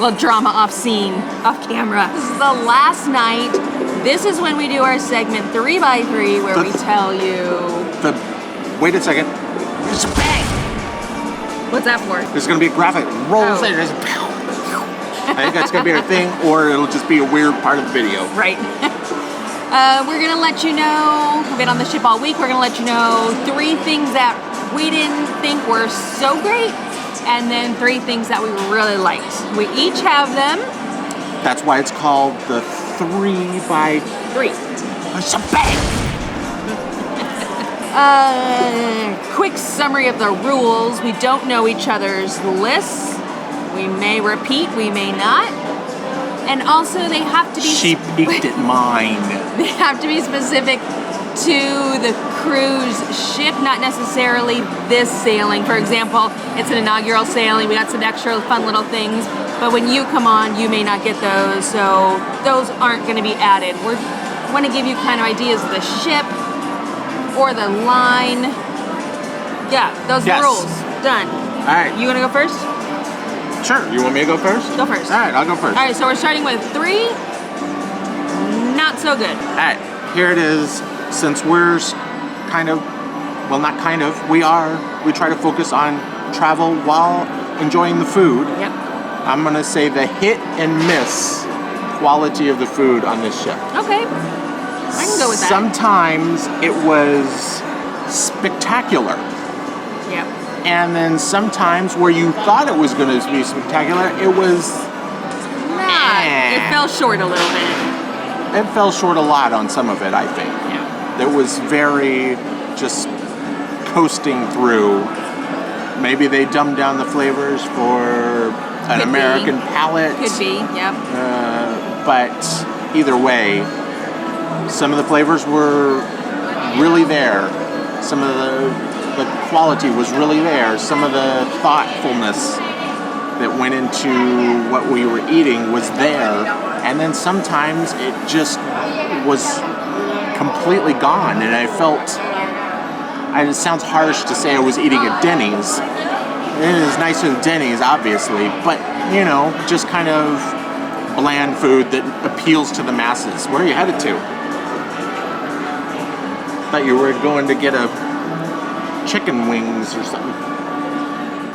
little drama off scene, off camera. This is the last night. This is when we do our segment 3x3 where we tell you... Wait a second. There's a bang! What's that for? There's gonna be a graphic. Rolls there. There's a pow. I think that's gonna be our thing, or it'll just be a weird part of the video. Right. We're gonna let you know, we've been on the ship all week, we're gonna let you know 3 things that we didn't think were so great, and then 3 things that we really liked. We each have them. That's why it's called the 3x3. It's a bang! Quick summary of the rules. We don't know each other's lists. We may repeat, we may not. And also they have to be... She peeked at mine. They have to be specific to the cruise ship, not necessarily this sailing. For example, it's an inaugural sailing. We got some extra fun little things. But when you come on, you may not get those. So those aren't going to be added. We want to give you kind of ideas of the ship or the line. Yeah, those are the rules. Done. All right. You want to go first? Sure. You want me to go first? Go first. All right, I'll go first. All right, so we're starting with 3. Not so good. All right, here it is. Since we're kind of, well, not kind of, we try to focus on travel while enjoying the food. Yep. I'm gonna say the hit and miss quality of the food on this ship. Okay. I can go with that. Sometimes it was spectacular. Yep. And then sometimes where you thought it was gonna be spectacular, it was not. It fell short a little bit. It fell short a lot on some of it, I think. Yeah. It was very just coasting through. Maybe they dumbed down the flavors for an American palate. Could be, yep. But either way, some of the flavors were really there. Some of the quality was really there. Some of the thoughtfulness that went into what we were eating was there. And then sometimes it just was completely gone. And I felt, it sounds harsh to say I was eating at Denny's. It is nicer than Denny's, obviously, but, you know, just kind of bland food that appeals to the masses. Where are you headed to? Thought you were going to get a chicken wings or something.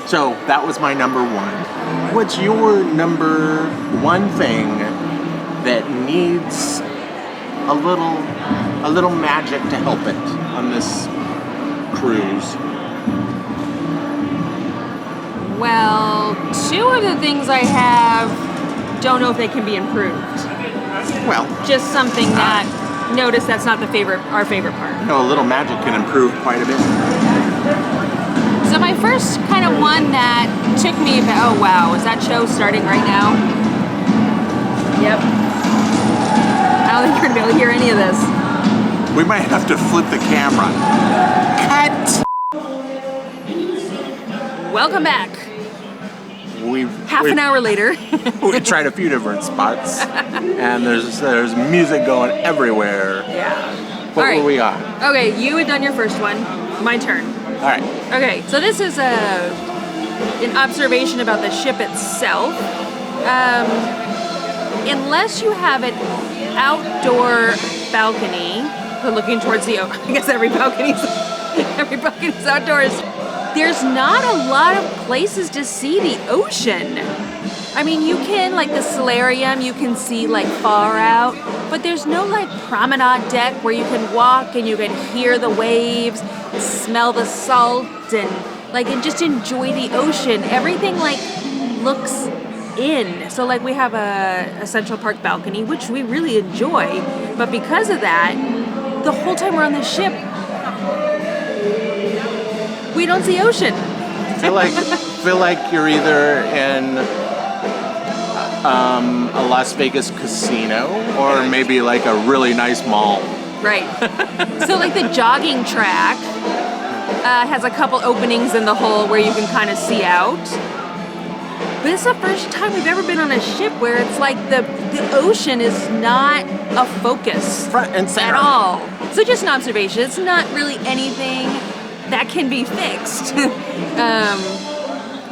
So that was my number 1. What's your number 1 thing that needs a little magic to help it on this cruise? Well, 2 of the things I have, don't know if they can be improved. Well, just something that notice that's not our favorite part. No, a little magic can improve quite a bit. So my first kind of one that took me about, oh wow, is that show starting right now? Yep. I don't think you're gonna be able to hear any of this. We might have to flip the camera. Cut! Welcome back. Half an hour later. We tried a few different spots, and there's music going everywhere. Yeah. What were we on? Okay, you had done your first one. My turn. All right. Okay, so this is an observation about the ship itself. Unless you have an outdoor balcony, looking towards the ocean, I guess every balcony's outdoors. There's not a lot of places to see the ocean. I mean, you can, like the solarium, you can see like far out, but there's no like promenade deck where you can walk and you can hear the waves, smell the salt, and just enjoy the ocean. Everything like looks in. So like we have a Central Park balcony, which we really enjoy, but because of that, the whole time we're on the ship, we don't see ocean. feel like you're either in a Las Vegas casino or maybe like a really nice mall. Right. So like the jogging track has a couple openings in the hull where you can kind of see out. But it's the first time we've ever been on a ship where it's like the ocean is not a focus front and center at all. So just an observation. It's not really anything that can be fixed.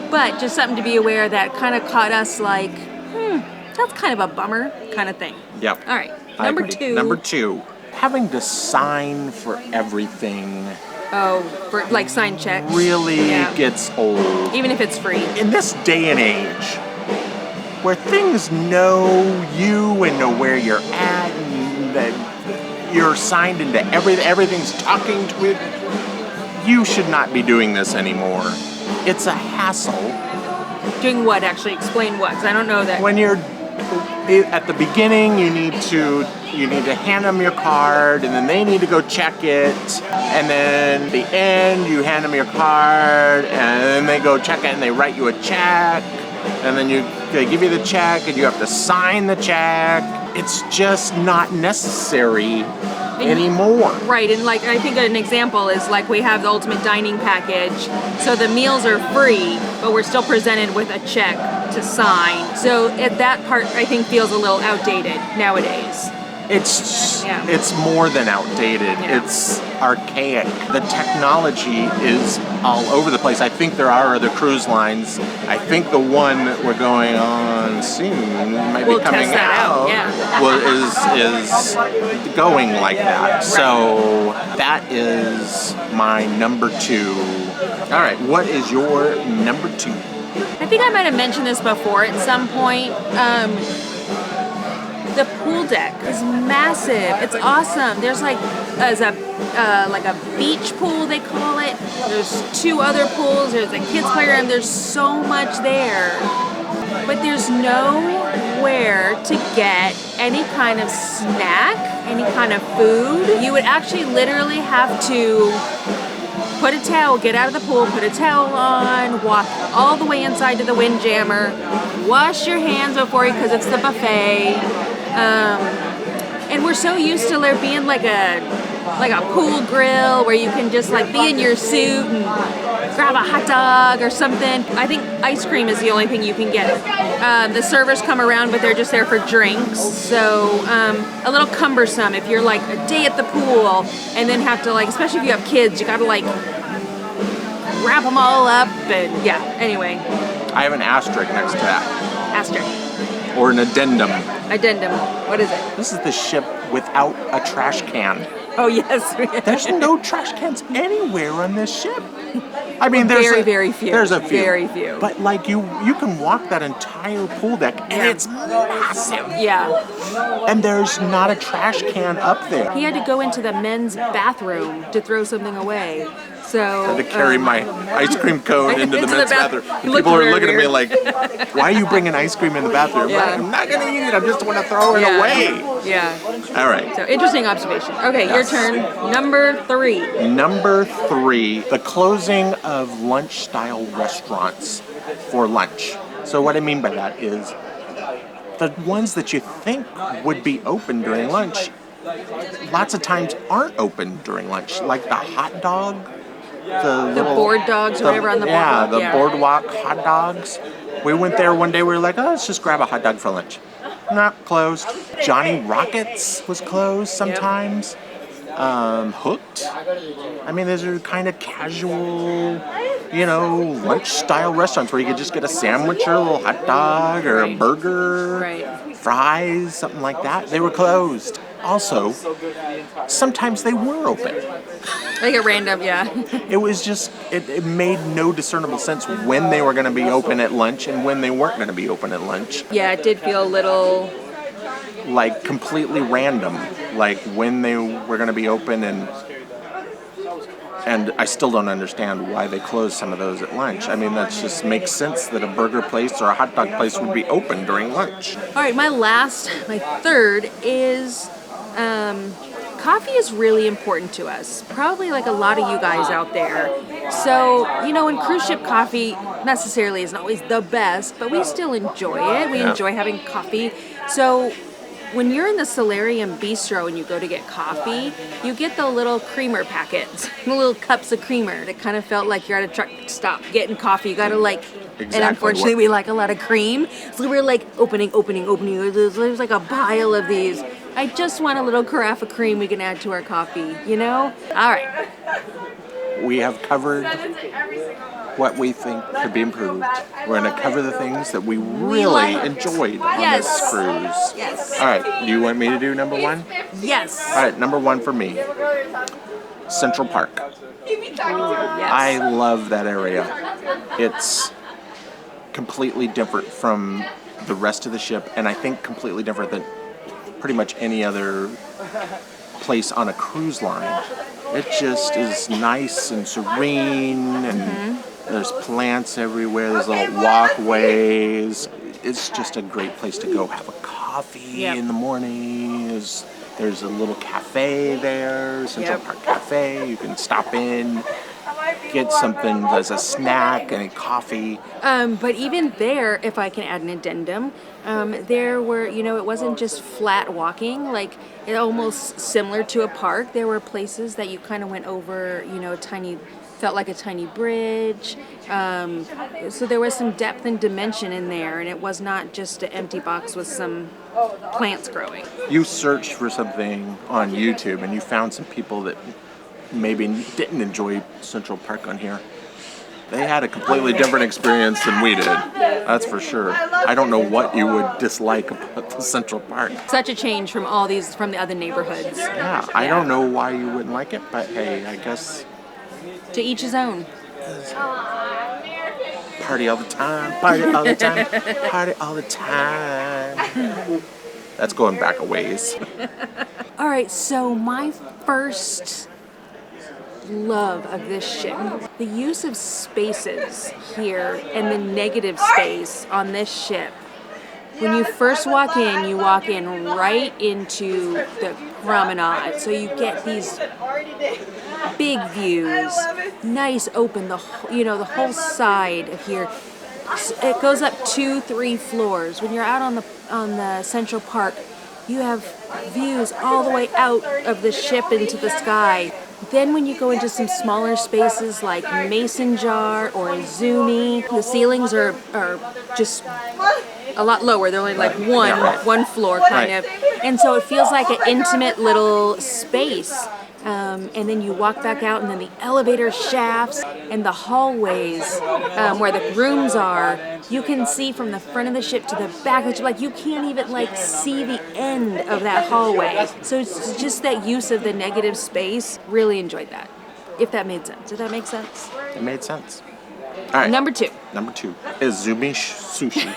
But just something to be aware that kind of caught us like, That's kind of a bummer kind of thing. Yep. All right, I number agree. 2. Number 2, having to sign for everything Oh, for like sign checks. really Yeah. gets old. Even if it's free. In this day and age, where things know you and know where you're at, and that you're signed into everything's talking to it, you should not be doing this anymore. It's a hassle. Doing what, actually? Explain what, 'cause I don't know that. When you're at the beginning, you need to hand them your card, and then they need to go check it, and then at the end you hand them your card, and then they go check it, and they write you a check, and then they give you the check, and you have to sign the check. It's just not necessary anymore. Right, and like I think an example is like we have the ultimate dining package, so the meals are free, but we're still presented with a check to sign. So that part I think feels a little outdated nowadays. It's more than outdated. Yeah. It's archaic. The technology is all over the place. I think there are other cruise lines. I think the one that we're going on soon might We'll be coming test that out, yeah. Well, is going like that. So that is my number 2. All right, what is your number 2? I think I might have mentioned this before at some point. The pool deck is massive. It's awesome. There's like a beach pool, they call it. There's 2 other pools. There's a kids playground. There's so much there, but there's nowhere to get any kind of snack, any kind of food. You would actually literally have to put a towel, get out of the pool, put a towel on, walk all the way inside to the Windjammer, wash your hands before you, because it's the buffet. And we're so used to there being like a pool grill where you can just like be in your suit and grab a hot dog or something. I think ice cream is the only thing you can get. The servers come around, but they're just there for drinks. So a little cumbersome if you're like a day at the pool and then have to like, especially if you have kids, you gotta like wrap them all up and yeah, anyway. I have an asterisk next to that. Asterisk. Or an addendum. Addendum. What is it? This is the ship without a trash can. Oh, yes. There's no trash cans anywhere on this ship. I mean, there's very few. There's a few. Very few. But like you can walk that entire pool deck and Yeah. it's massive. Yeah. And there's not a trash can up there. He had to go into the men's bathroom to throw something away. So I had to carry my ice cream cone into the Into the men's bath- bathroom. He And looked people are very looking at me weird. like, why are you bringing ice cream in the bathroom? Yeah. I'm not going to eat it. I just want to throw it away. Yeah. All right. So interesting observation. Okay, Yes. your turn. Number 3. Number 3, the closing of lunch-style restaurants for lunch. So what I mean by that is the ones that you think would be open during lunch, lots of times aren't open during lunch. Like the hot dog, the board dogs or whatever on the boardwalk. the boardwalk hot dogs. We went there one day. We were like, oh, let's just grab a hot dog for lunch. Not closed. Johnny Rockets was closed sometimes. Hooked. I mean, those are kind of casual, lunch-style restaurants where you could just get a sandwich or a little hot dog or a burger, Right. fries, something like that. They were closed. Also, sometimes they were open. Like a random, yeah. It was just, it made no discernible sense when they were going to be open at lunch and when they weren't going to be open at lunch. Yeah, it did feel a little... Like completely random, like when they were going to be open, and I still don't understand why they closed some of those at lunch. I mean, that just makes sense that a burger place or a hot dog place would be open during lunch. All right, my third is coffee is really important to us. Probably like a lot of you guys out there. So, in cruise ship coffee necessarily isn't always the best, but we still enjoy it. We enjoy having coffee. So when you're in the Solarium Bistro and you go to get coffee, you get the little creamer packets, the little cups of creamer that kind of felt like you're at a truck stop getting coffee. You gotta and unfortunately we like a lot of cream. So we're like opening. There's like a pile of these. I just want a little carafe of cream we can add to our coffee, All right. We have covered what we think could be improved. We're going to cover the things that we really enjoyed on Yes. this cruise. Yes. All right, do you want me to do number one? Yes. All right, number one for me, Central Park. Yes. I love that area. It's completely different from the rest of the ship, and I think completely different than pretty much any other place on a cruise line. It just is nice and serene, and there's plants everywhere, there's little walkways. It's just a great place to go have a coffee in the morning. There's a little cafe there, Central Park Cafe. You can stop in, get something as a snack and a coffee. But even there, if I can add an addendum, there were, it wasn't just flat walking, like it almost similar to a park. There were places that you kind of went over, felt like a tiny bridge. So there was some depth and dimension in there, and it was not just an empty box with some plants growing. You searched for something on YouTube and you found some people that maybe didn't enjoy Central Park on here. They had a completely different experience than we did. That's for sure. I don't know what you would dislike about the Central Park. Such a change from from the other neighborhoods. Yeah, I don't know why you wouldn't like it, but hey, I guess To each his own. party all the time, party all the time, party all the time. That's going back a ways. All right, so my first love of this ship, the use of spaces here and the negative space on this ship. When you first walk in, you walk in right into the promenade, so you get these big views, nice open, the whole side of here. It goes up 2-3 floors. When you're out on the Central Park, you have views all the way out of the ship into the sky. Then when you go into some smaller spaces like Mason Jar or Zumi, the ceilings are just a lot lower. They're only like one floor kind of. And so it feels like an intimate little space. And then you walk back out, and then the elevator shafts and the hallways where the rooms are, you can see from the front of the ship to the back of the ship. Like, you can't even see the end of that hallway. So it's just that use of the negative space. Really enjoyed that. If that made sense. Did that make sense? It made sense. All right. Number two. Number two is Izumi Sushi.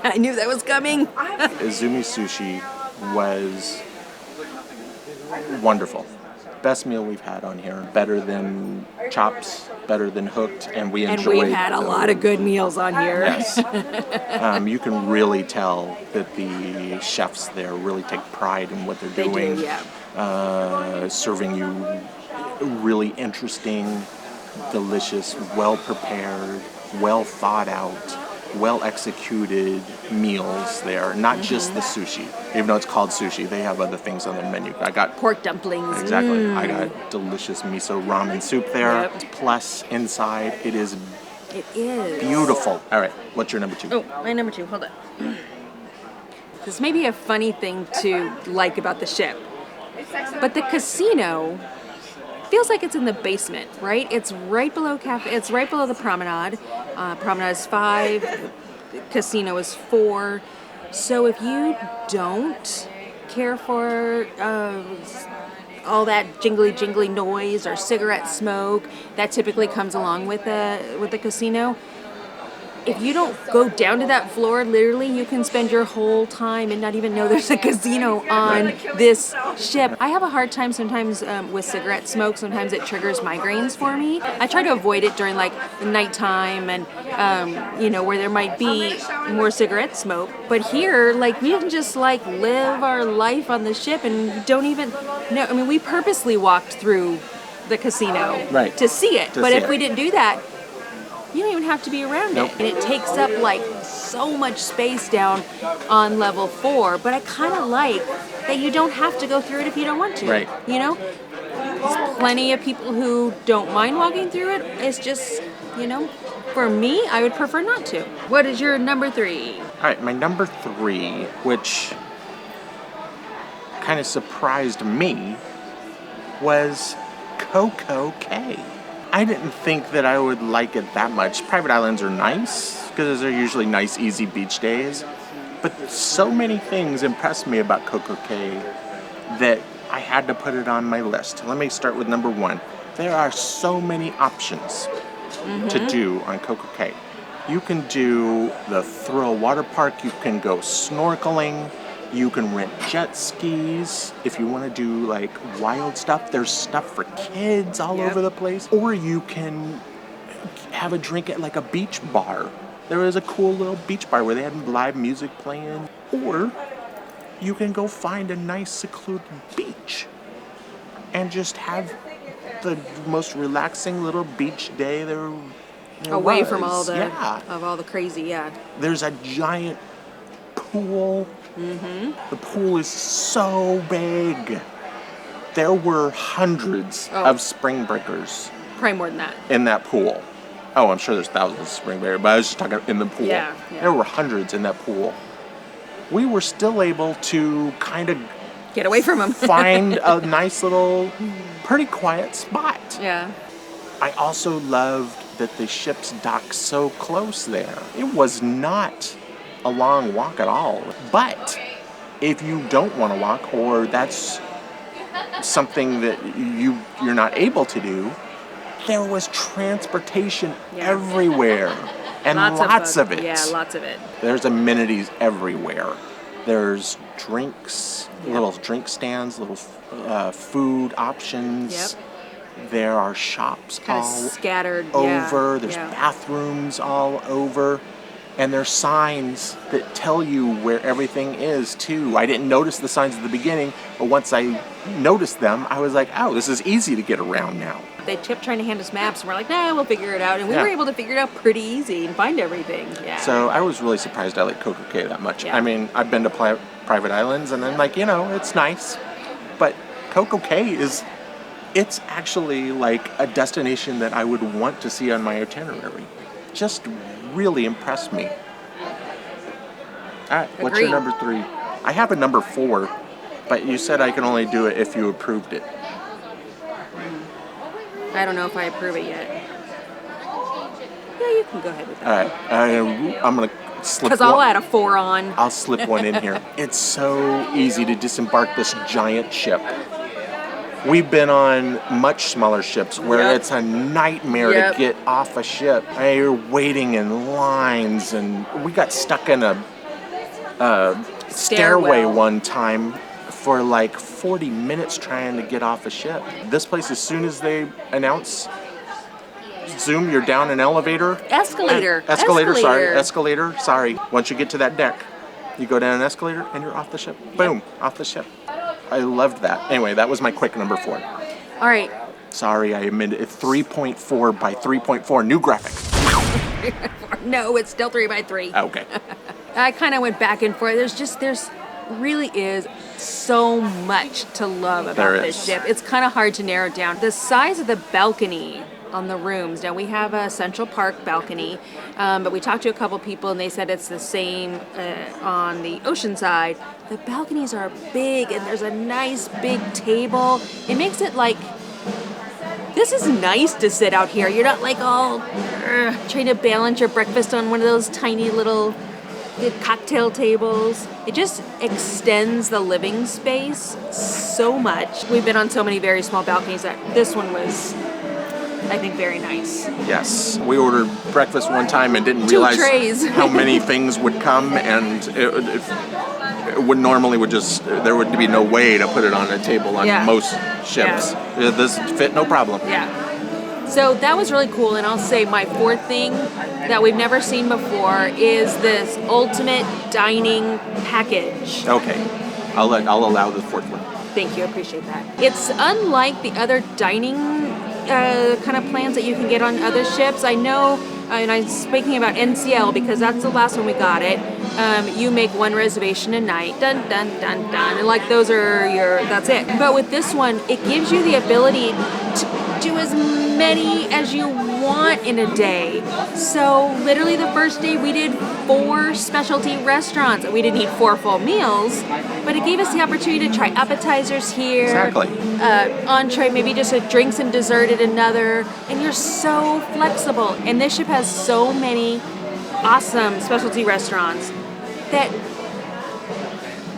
I knew that was coming. Izumi Sushi was wonderful. Best meal we've had on here. Better than Chops, better than Hooked, and we enjoyed. And we've had a lot of good meals on here. Yes. You can really tell that the chefs there really take pride in what they're doing. They do, yeah. Serving you really interesting, delicious, well-prepared, well-thought-out, well-executed meals there. Not just the sushi. Even though it's called sushi, they have other things on their menu. I got pork dumplings. Exactly. I got delicious miso ramen soup there. Yep. Plus, inside, it is beautiful. All right, what's your number two? Oh, my number two. Hold on. This may be a funny thing to like about the ship, but the casino feels like it's in the basement, right? It's right below It's right below the promenade. Promenade is 5. The casino is 4. So if you don't care for all that jingly noise or cigarette smoke that typically comes along with the casino, if you don't go down to that floor, literally you can spend your whole time and not even know there's a casino on this ship. I have a hard time sometimes with cigarette smoke. Sometimes it triggers migraines for me. I try to avoid it during like nighttime and where there might be more cigarette smoke. But here, like, we can just like live our life on the ship and don't even know. I mean, we purposely walked through the casino to see it. But if we didn't do that, you don't even have to be around it. And it takes up like so much space down on level 4. But I kind of like that you don't have to go through it if you don't want to. Right. There's plenty of people who don't mind walking through it. It's just, for me, I would prefer not to. What is your number 3? All right, my number 3, which kind of surprised me, was Coco Cay. I didn't think that I would like it that much. Private islands are nice because they're usually nice, easy beach days. But so many things impressed me about Coco Cay that I had to put it on my list. Let me start with number one. There are so many options to do on Coco Cay. You can do the Thrill Water Park, you can go snorkeling, you can rent jet skis. If you want to do like wild stuff, there's stuff for kids all over the place. Or you can have a drink at like a beach bar. There was a cool little beach bar where they had live music playing. Or you can go find a nice secluded beach and just have the most relaxing little beach day there Away was. from all the Yeah. all the crazy, There's a giant pool. The pool is so big. There were hundreds of spring breakers Probably more than that. in that pool. Oh, I'm sure there's thousands of spring breakers, but I was just talking in the pool. Yeah. There were hundreds in that pool. We were still able to kind of Get away from them. find a nice little, pretty quiet spot. Yeah. I also loved that the ships docked so close there. It was not a long walk at all. But if you don't want to walk, or that's something that you're not able to do, there was transportation everywhere. And lots of it. Yeah, lots of it. There's amenities everywhere. There's drinks, little drink stands, little food options. Yep. There are shops Kind of all scattered over. Yeah. There's bathrooms all over. And there's signs that tell you where everything is, too. I didn't notice the signs at the beginning, but once I noticed them, I was like, oh, this is easy to get around now. They kept trying to hand us maps, and we're like, nah, we'll figure it out. And we Yeah. were able to figure it out pretty easy and find everything. Yeah. So I was really surprised I like Coco Cay that much. Yeah. I mean, I've been to private islands, and I'm like, it's nice. But Coco Cay it's actually like a destination that I would want to see on my itinerary. Just really impressed me. All right, what's your Agreed. number 3? I have a number 4, but you said I can only do it if you approved it. I don't know if I approve it yet. Yeah, you can go ahead with that. All right, I'm gonna slip. Because I'll add a 4 on. I'll slip one in here. It's so easy to disembark this giant ship. We've been on much smaller ships where it's a nightmare to get off a ship. You're waiting in lines, and we got stuck in a stairway one time for like 40 minutes trying to get off a ship. This place, as soon as they announce, zoom, you're down an elevator. Escalator. Escalator, sorry. Once you get to that deck, you go down an escalator and you're off the ship. Boom, off the ship. I loved that. Anyway, that was my quick number 4. All right. Sorry, I admitted it. 3.4 by 3.4, new graphics. No, it's still 3 by 3. Okay. I kind of went back and forth. There's really is so much to love about this ship. It's kind of hard to narrow it down. The size of the balcony on the rooms. Now we have a Central Park balcony, but we talked to a couple people and they said it's the same on the ocean side. The balconies are big and there's a nice big table. It makes it like, this is nice to sit out here. You're not like all trying to balance your breakfast on one of those tiny little cocktail tables. It just extends the living space so much. We've been on so many very small balconies that this one was, I think, very nice. Yes. We ordered breakfast one time and didn't realize how many things would come, and it would normally there would be no way to put it on a table on most ships. This fit no problem. Yeah. So that was really cool, and I'll say my 4th thing that we've never seen before is this ultimate dining package. Okay. I'll allow the 4th one. Thank you, I appreciate that. It's unlike the other dining kind of plans that you can get on other ships. I know, and I'm speaking about NCL because that's the last one we got it. You make 1 reservation a night, dun dun dun dun, and like those are that's it. But with this one, it gives you the ability do as many as you want in a day. So literally the first day we did 4 specialty restaurants. We didn't eat 4 full meals, but it gave us the opportunity to try appetizers here. Exactly. Entree, maybe just a drinks and dessert at another. And you're so flexible. And this ship has so many awesome specialty restaurants that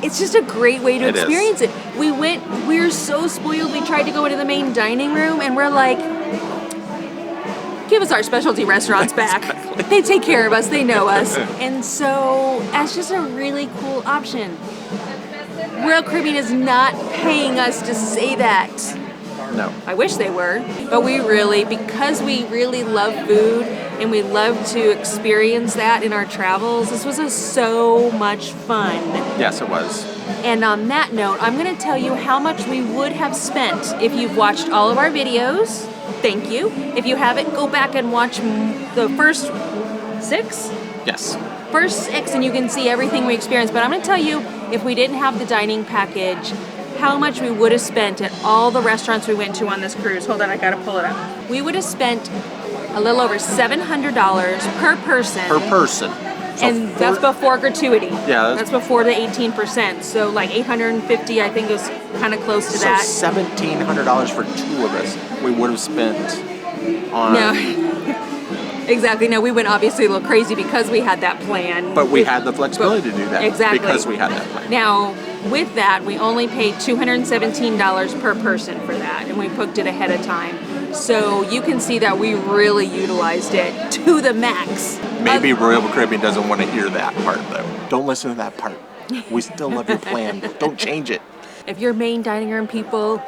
it's just a great way to experience it. We were so spoiled, we tried to go into the main dining room and we're like, give us our specialty restaurants back. Exactly. They take care of us, they know us. And so that's just a really cool option. Royal Caribbean is not paying us to say that. No. I wish they were, but because we really love food and we love to experience that in our travels, this was so much fun. Yes, it was. And on that note, I'm going to tell you how much we would have spent if you've watched all of our videos. Thank you. If you haven't, go back and watch the first 6? Yes. First 6, and you can see everything we experienced. But I'm going to tell you, if we didn't have the dining package, how much we would have spent at all the restaurants we went to on this cruise. Hold on, I gotta pull it up. We would have spent a little over $700 per person. Per person. So And that's before gratuity. Yeah. That's before the 18%. So like $850, I think, is kind of close to that. So $1,700 for 2 of us we would have spent on. No. Exactly. No, we went obviously a little crazy because we had that plan. But we had the flexibility to do that. Exactly. Because we had that plan. Now, with that, we only paid $217 per person for that, and we booked it ahead of time. So you can see that we really utilized it to the max. Maybe Royal Caribbean doesn't want to hear that part, though. Don't listen to that part. We still love your plan. Don't change it. If you're main dining room people,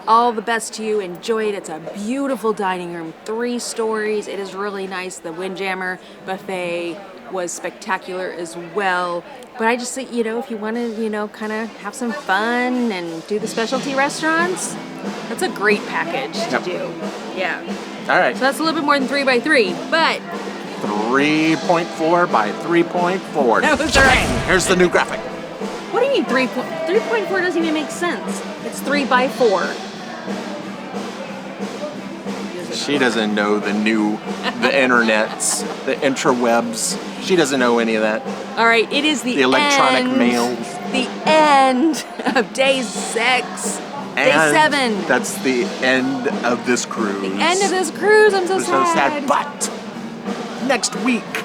all the best to you. Enjoy it. It's a beautiful dining room, 3 stories. It is really nice. The Windjammer buffet was spectacular as well. But I just think, if you want to, kind of have some fun and do the specialty restaurants, that's a great package to do. Yeah. All right. So that's a little bit more than 3x3, but 3.4 by 3.4. that was right. Here's the new graphic. What do you mean 3.4 doesn't even make sense? It's 3x4. She doesn't know the internets, the intrawebs. She doesn't know any of that. All right, it is the electronic mail. The end of day 6. Day 7. That's the end of this cruise. The end of this cruise. I'm so We're sad. so sad. But next week,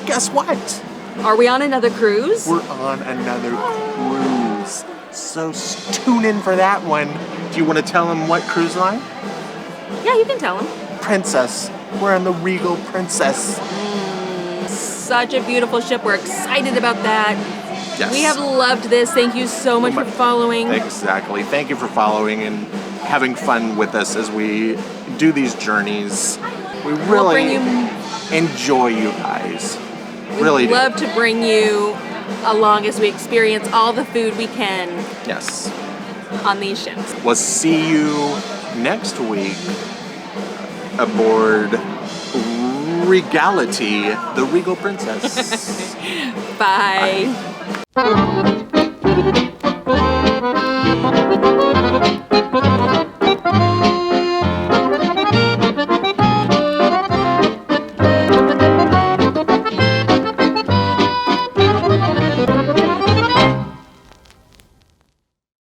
guess what? Are we on another cruise? We're on another cruise. So tune in for that one. Do you want to tell them what cruise line? Yeah, you can tell them. Princess. We're on the Regal Princess. Such a beautiful ship. We're excited about that. Yes. We have loved this. Thank you so much for following. Exactly. Thank you for following and having fun with us as we do these journeys. We really enjoy you guys. Really We'd love to bring you along as we experience all the food we can. Yes. On these ships. We'll see you next week aboard Regality, the Regal Princess. Bye.